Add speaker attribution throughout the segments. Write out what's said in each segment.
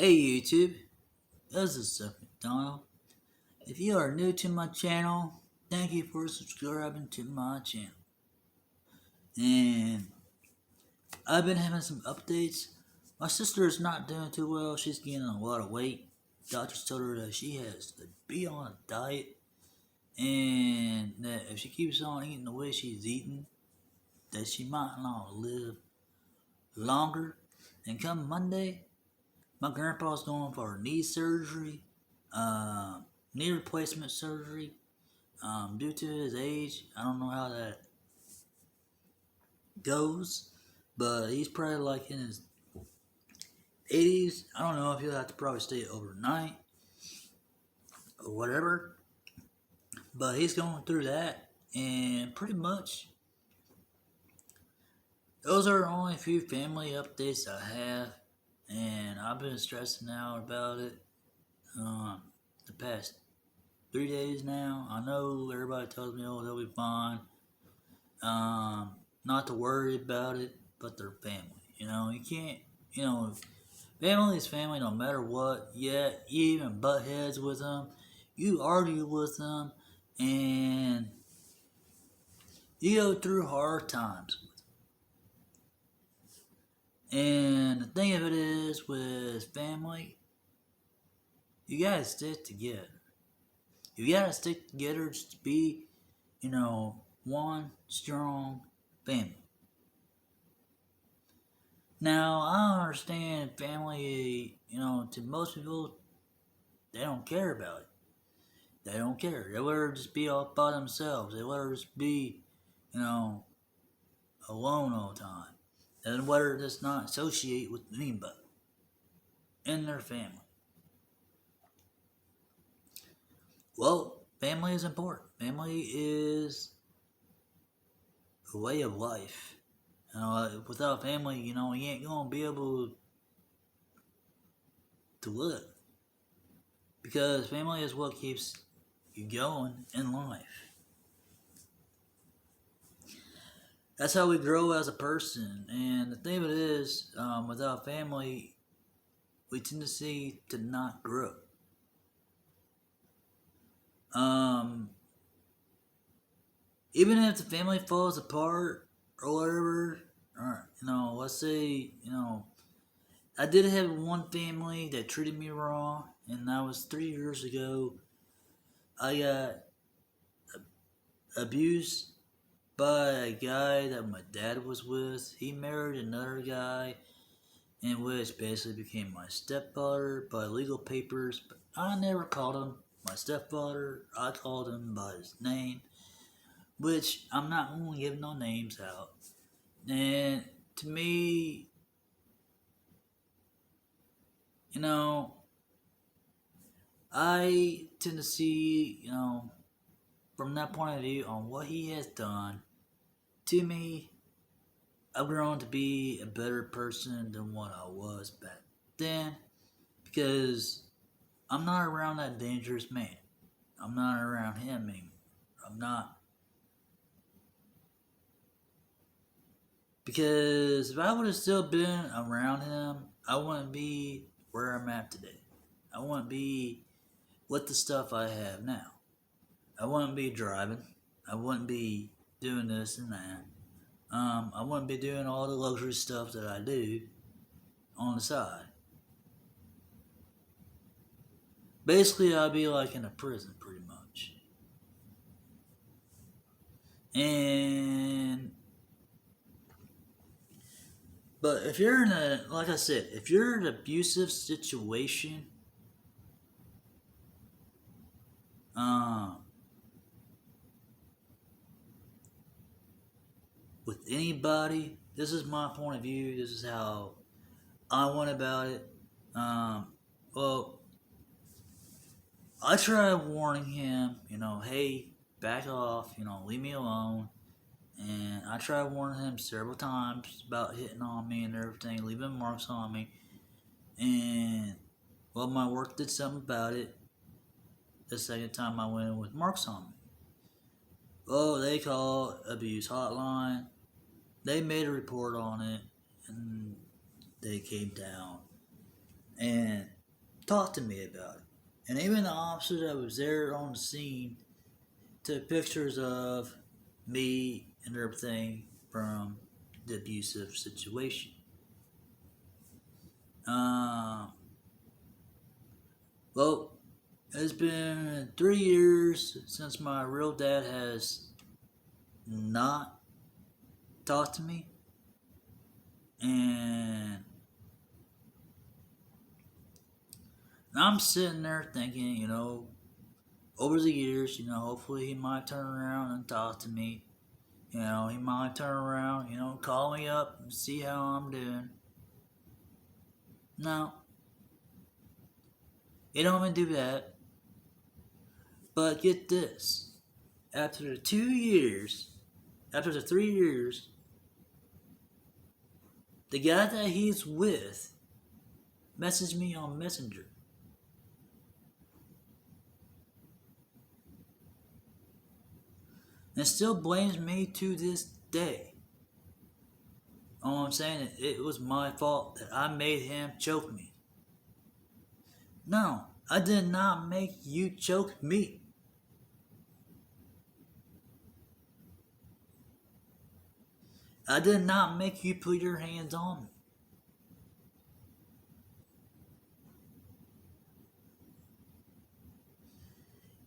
Speaker 1: Hey YouTube, this is Seth McDonald. If you are new to my channel, thank you for subscribing to my channel. And I've been having some updates. My sister is not doing too well. She's gaining a lot of weight. Doctors told her that she has to be on a diet and that if she keeps on eating the way she's eating, that she might not live longer. And come Monday, my grandpa's going for knee surgery, knee replacement surgery. Due to his age, I don't know how that goes, but he's probably like in his 80s. I don't know if he'll have to probably stay overnight or whatever, but he's going through that, and pretty much those are the only few family updates I have, and I've been stressing out about it the past 3 days now. I know everybody tells me, oh, they'll be fine. Not to worry about it, but they're family. You can't, family is family no matter what. Yeah, you even butt heads with them, you argue with them, and you go through hard times. And the thing of it is, with family, you gotta stick together. You gotta stick together just to be, one strong family. Now, I understand family, to most people, they don't care about it. They don't care. They let her just be all by themselves. They let her just be, alone all the time. And let her just not associate with anybody in their family. Well, family is important. Family is a way of life. Without family, you ain't gonna be able to live. Because family is what keeps you going in life. That's how we grow as a person. And the thing of it is, without family, we tend to not grow. Even if the family falls apart or whatever, or, let's say, I did have one family that treated me wrong, and that was 3 years ago. I got abused by a guy that my dad was with. He married another guy, in which basically became my stepfather by legal papers, but I never called him my stepfather. I called him by his name, which I'm not going to give no names out. And to me, I tend to see, from that point of view on what he has done to me, I've grown to be a better person than what I was back then, because I'm not around that dangerous man. I'm not around him anymore. I'm not. Because if I would have still been around him, I wouldn't be where I'm at today. I wouldn't be with the stuff I have now. I wouldn't be driving. I wouldn't be doing this and that. I wouldn't be doing all the luxury stuff that I do on the side. Basically, I'd be like in a prison, pretty much. But if you're in like I said, if you're in an abusive situation, with anybody, this is my point of view. This is how I went about it. Well, I tried warning him, hey, back off, leave me alone. And I tried warning him several times about hitting on me and everything, leaving marks on me. And, well, my work did something about it. The second time I went in with marks on me. Well, they called abuse hotline. They made a report on it, and they came down and talked to me about it. And even the officer that was there on the scene took pictures of me and everything from the abusive situation. Um, well, it's been 3 years since my real dad has not talked to me, and I'm sitting there thinking, over the years, hopefully he might turn around and talk to me. He might turn around, call me up and see how I'm doing. No, he don't even do that. But get this. After the 2 years, after the 3 years, the guy that he's with messaged me on Messenger. And still blames me to this day. All I'm saying is it was my fault that I made him choke me. No, I did not make you choke me. I did not make you put your hands on me.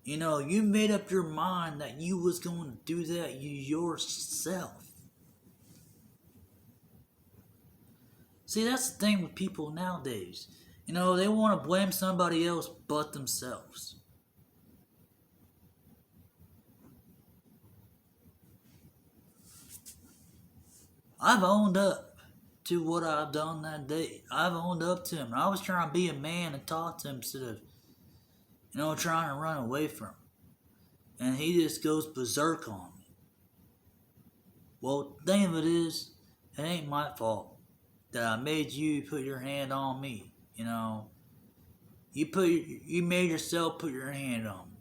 Speaker 1: You made up your mind that you was going to do that yourself. See, that's the thing with people nowadays. They want to blame somebody else but themselves. I've owned up to what I've done that day. I've owned up to him. I was trying to be a man and talk to him instead of, trying to run away from him. And he just goes berserk on me. Well, the thing of it is, it ain't my fault that I made you put your hand on me. You made yourself put your hand on me.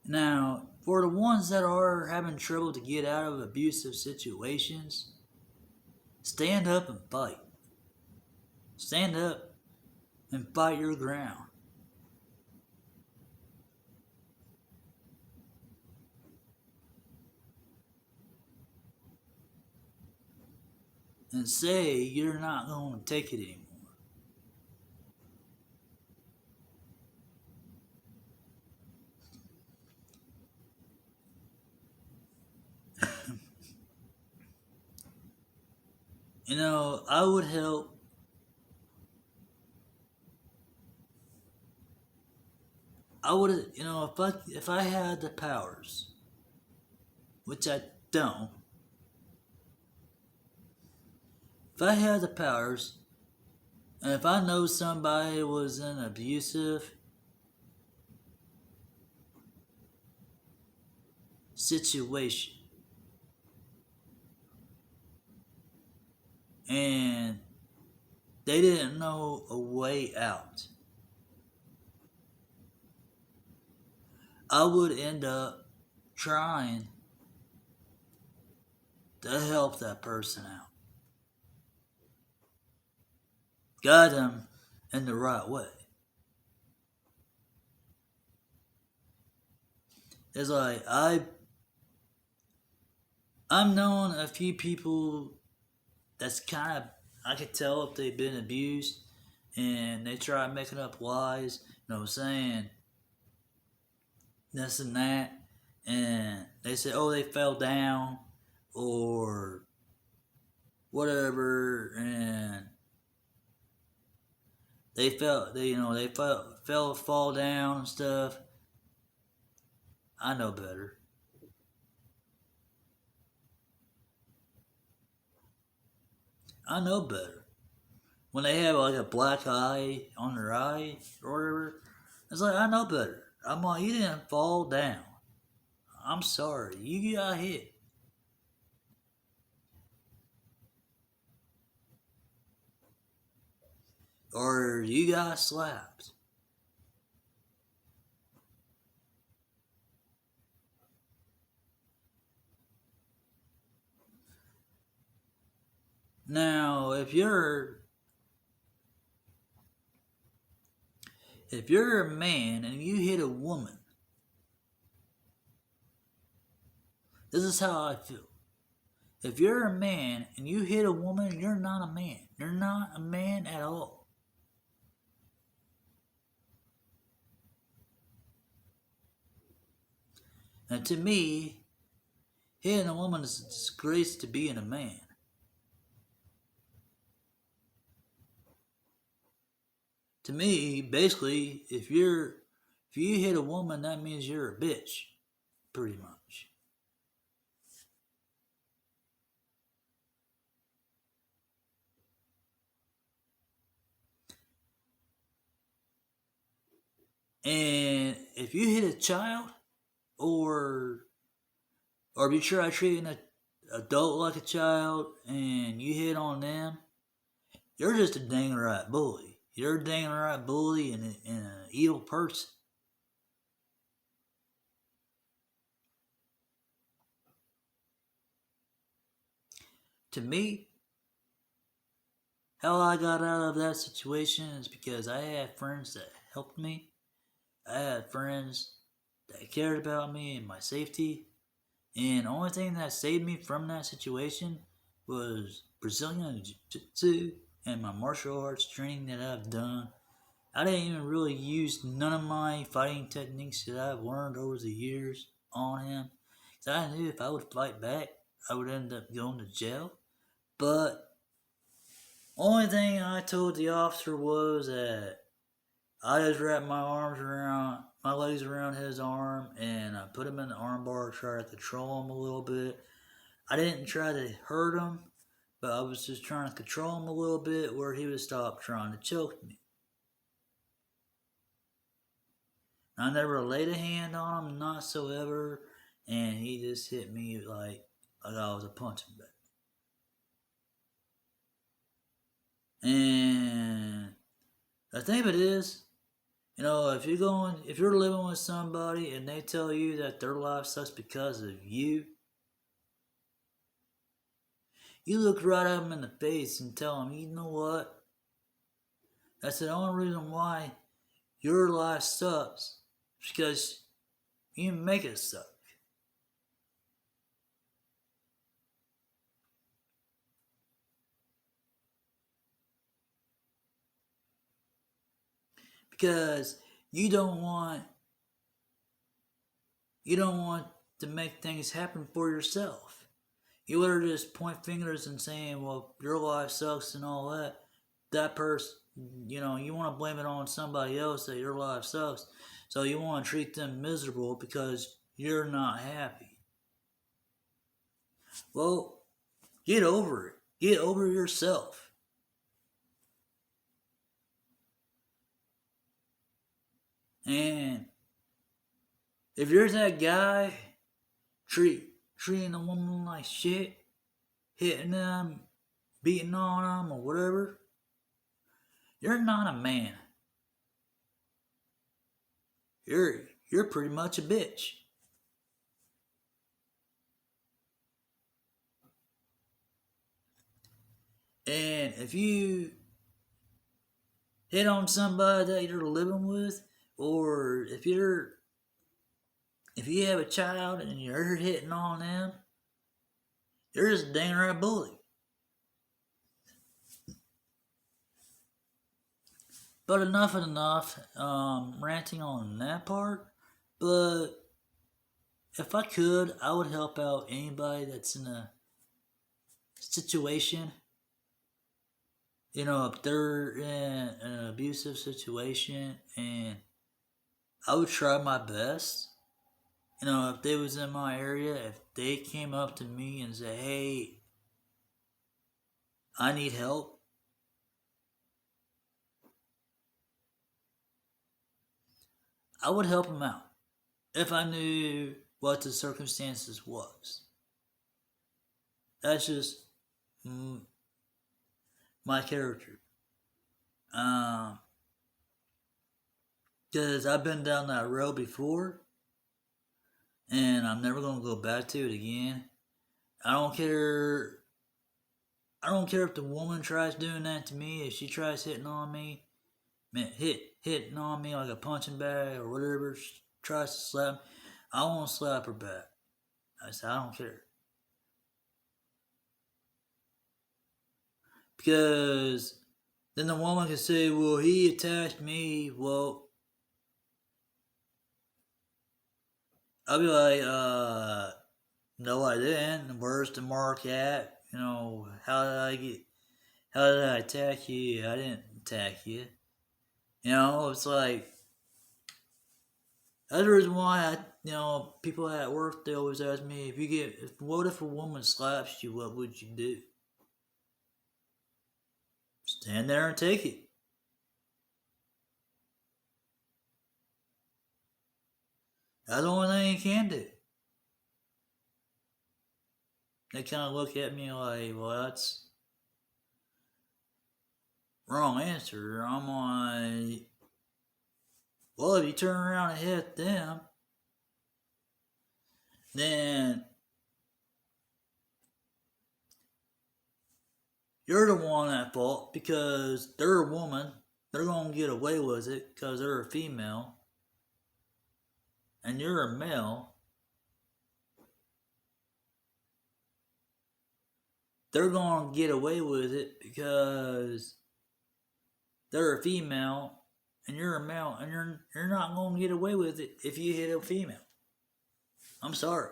Speaker 1: Now, for the ones that are having trouble to get out of abusive situations, stand up and fight. Stand up and fight your ground. And say you're not going to take it anymore. I would help. I would, if I had the powers, which I don't. If I had the powers, and if I know somebody was in an abusive situation, and they didn't know a way out, I would end up trying to help that person out. Guide them in the right way. It's like I'm knowing a few people that's kind of, I could tell if they've been abused and they try making up lies, saying this and that, and they say, oh, they fell down or whatever, and they fall down and stuff. I know better. I know better. When they have like a black eye on their eye or whatever, it's like, I know better. I'm like, you didn't fall down. I'm sorry. You got hit. Or you got slapped. Now, if you're a man and you hit a woman, this is how I feel. If you're a man and you hit a woman, you're not a man. You're not a man at all. And to me, hitting a woman is a disgrace to being a man. To me, basically, if you hit a woman, that means you're a bitch, pretty much. And if you hit a child, or or if you try treating an adult like a child and you hit on them, you're just a dang right bully. You're a dang right bully and an evil person. To me, how I got out of that situation is because I had friends that helped me. I had friends that cared about me and my safety. And the only thing that saved me from that situation was Brazilian Jiu Jitsu and my martial arts training that I've done. I didn't even really use none of my fighting techniques that I've learned over the years on him. Because I knew if I would fight back, I would end up going to jail. But only thing I told the officer was that I just wrapped my legs around his arm, and I put him in the armbar, try to control him a little bit. I didn't try to hurt him, but I was just trying to control him a little bit where he would stop trying to choke me. I never laid a hand on him, not so ever, and he just hit me like I was a punching bag. And the thing of it is, if you're living with somebody and they tell you that their life sucks because of you, you look right at them in the face and tell them, you know what? That's the only reason why your life sucks, because you make it suck. Because you don't want you don't want to make things happen for yourself. You would just point fingers and saying, well, your life sucks and all that. That person, you want to blame it on somebody else that your life sucks. So you want to treat them miserable because you're not happy. Well, get over it. Get over yourself. And if you're that guy treating a woman like shit, hitting them, beating on them, or whatever, you're not a man. You're pretty much a bitch. And if you hit on somebody that you're living with, or if you have a child and you're hitting on them, you're just a dang right bully. But enough is enough. Ranting on that part. But if I could, I would help out anybody that's in a situation. If they're in an abusive situation, and I would try my best. If they was in my area, if they came up to me and said, "Hey, I need help," I would help them out if I knew what the circumstances was. That's just my character. Um, because I've been down that road before, and I'm never gonna go back to it again. I don't care. I don't care if the woman tries doing that to me. If she tries hitting on me, man, hitting on me like a punching bag or whatever, she tries to slap me, I won't slap her back. I said, I don't care. Because then the woman can say, well, he attacked me. Well, I'll be like, no, I didn't. Where's the mark at? How did I attack you? I didn't attack you. It's like, that's the reason why people at work, they always ask me, what if a woman slaps you, what would you do? Stand there and take it. That's the only thing you can do. They kind of look at me like, well, that's wrong answer. I'm like, well, if you turn around and hit them, then you're the one at fault because they're a woman. They're going to get away with it because they're a female. And you're a male. They're going to get away with it because they're a female and you're a male, and you're not going to get away with it if you hit a female. I'm sorry.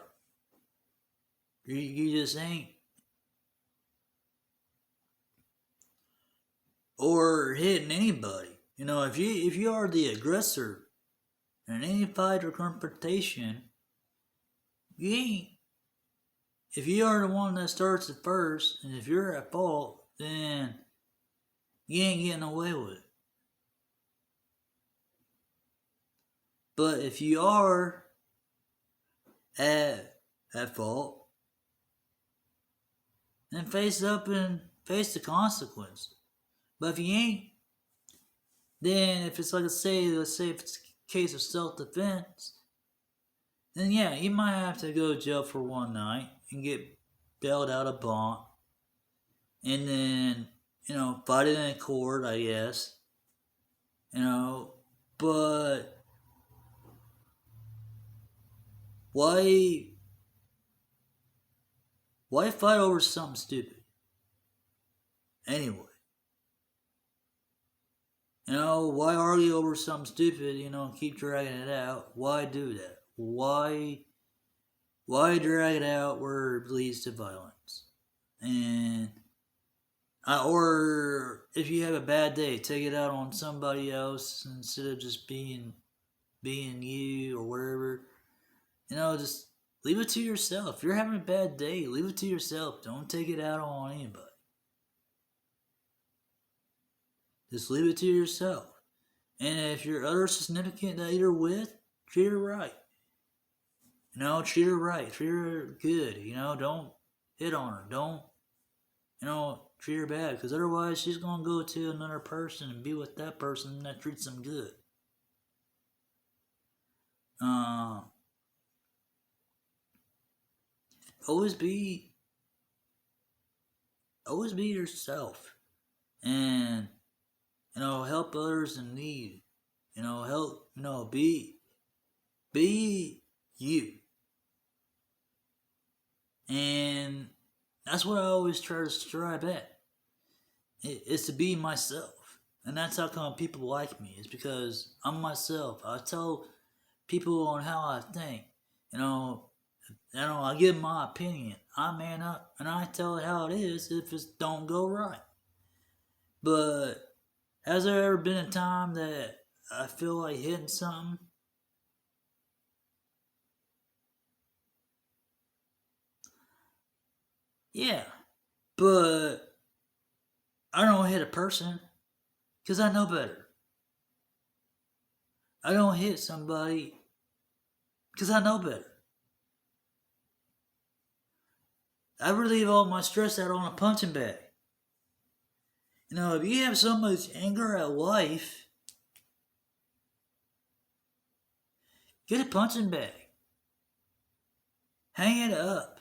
Speaker 1: You just ain't. Or hitting anybody. If you are the aggressor in any fight or confrontation, you ain't. If you are the one that starts it first, and if you're at fault, then you ain't getting away with it. But if you are at fault, then face up and face the consequence. But if you ain't, then if it's like let's say if it's a case of self-defense, then yeah, you might have to go to jail for one night and get bailed out of bond, and then fight it in court, I guess. But why fight over something stupid? Anyway. Why argue over something stupid, keep dragging it out? Why do that? Why drag it out where it leads to violence? Or if you have a bad day, take it out on somebody else instead of just being you or whatever. Just leave it to yourself. If you're having a bad day, leave it to yourself. Don't take it out on anybody. Just leave it to yourself. And if your other significant that you're with, treat her right. Treat her right. Treat her good. Don't hit on her. Don't, treat her bad. Because otherwise she's going to go to another person and be with that person that treats them good. Always be yourself. And help others in need. Help, be you. And that's what I always try to strive at. It's to be myself. And that's how come people like me. It's because I'm myself. I tell people on how I think. I give my opinion. I man up and I tell it how it is if it don't go right. But has there ever been a time that I feel like hitting something? Yeah, but I don't hit a person because I know better. I don't hit somebody because I know better. I relieve all my stress out on a punching bag. If you have so much anger at life, get a punching bag. Hang it up.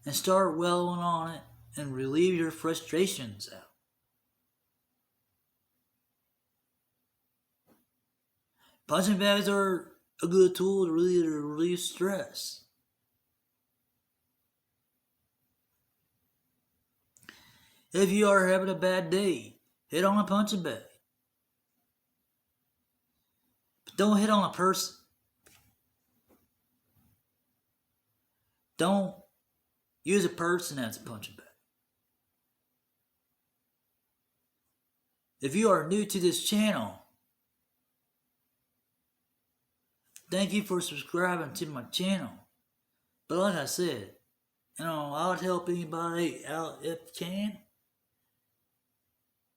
Speaker 1: and start welling on it and relieve your frustrations out. Punching bags are a good tool to really relieve stress. If you are having a bad day, hit on a punching bag. But don't hit on a person. Don't use a person as a punching bag. If you are new to this channel, thank you for subscribing to my channel. But like I said, I would help anybody out if can.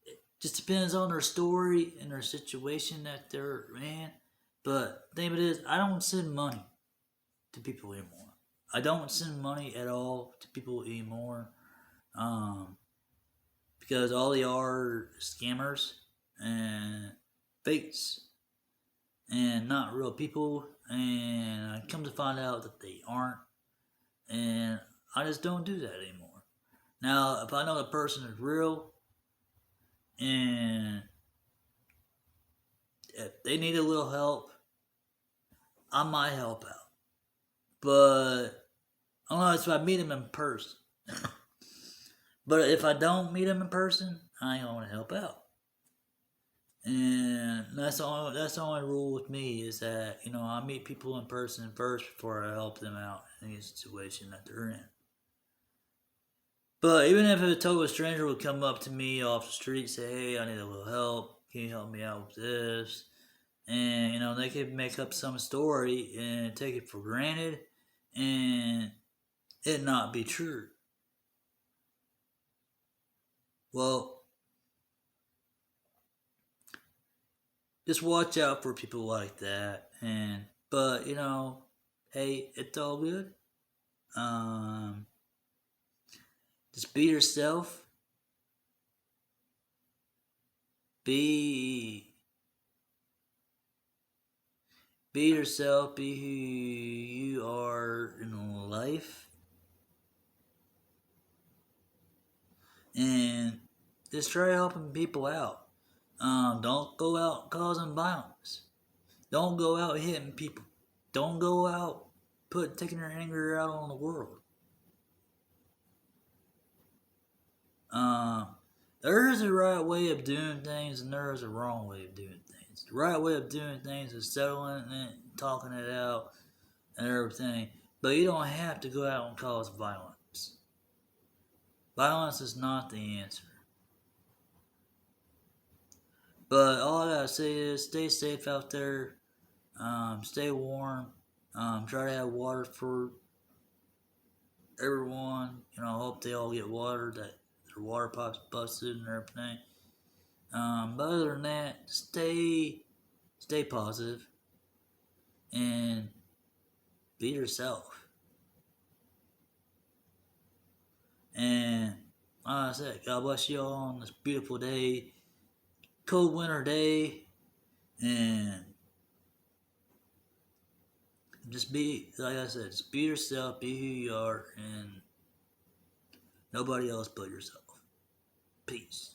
Speaker 1: It just depends on their story and their situation that they're in. But the thing of it is, I don't send money to people anymore. I don't send money at all to people anymore. Because all they are scammers and fakes and not real people, and I come to find out that they aren't, and I just don't do that anymore. Now, if I know the person is real and if they need a little help, I might help out. But unless I meet them in person. But if I don't meet them in person, I ain't gonna help out. And that's the only rule with me is that, I meet people in person first before I help them out in any situation that they're in. But even if a total stranger would come up to me off the street, say, hey, I need a little help, can you help me out with this? And, they could make up some story and take it for granted and it not be true. Well, just watch out for people like that. But hey, it's all good. Just be yourself. Be yourself. Be who you are in life, and just try helping people out. Don't go out causing violence. Don't go out hitting people. Don't go out taking your anger out on the world. There is a right way of doing things and there is a wrong way of doing things. The right way of doing things is settling it, talking it out, and everything. But you don't have to go out and cause violence. Violence is not the answer. But all I gotta say is stay safe out there. Stay warm. Try to have water for everyone. Hope they all get water, that their water pipes busted and everything. But other than that, stay positive and be yourself. And like I said, God bless you all on this beautiful day, cold winter day, and just be, like I said, just be yourself, be who you are, and nobody else but yourself. Peace.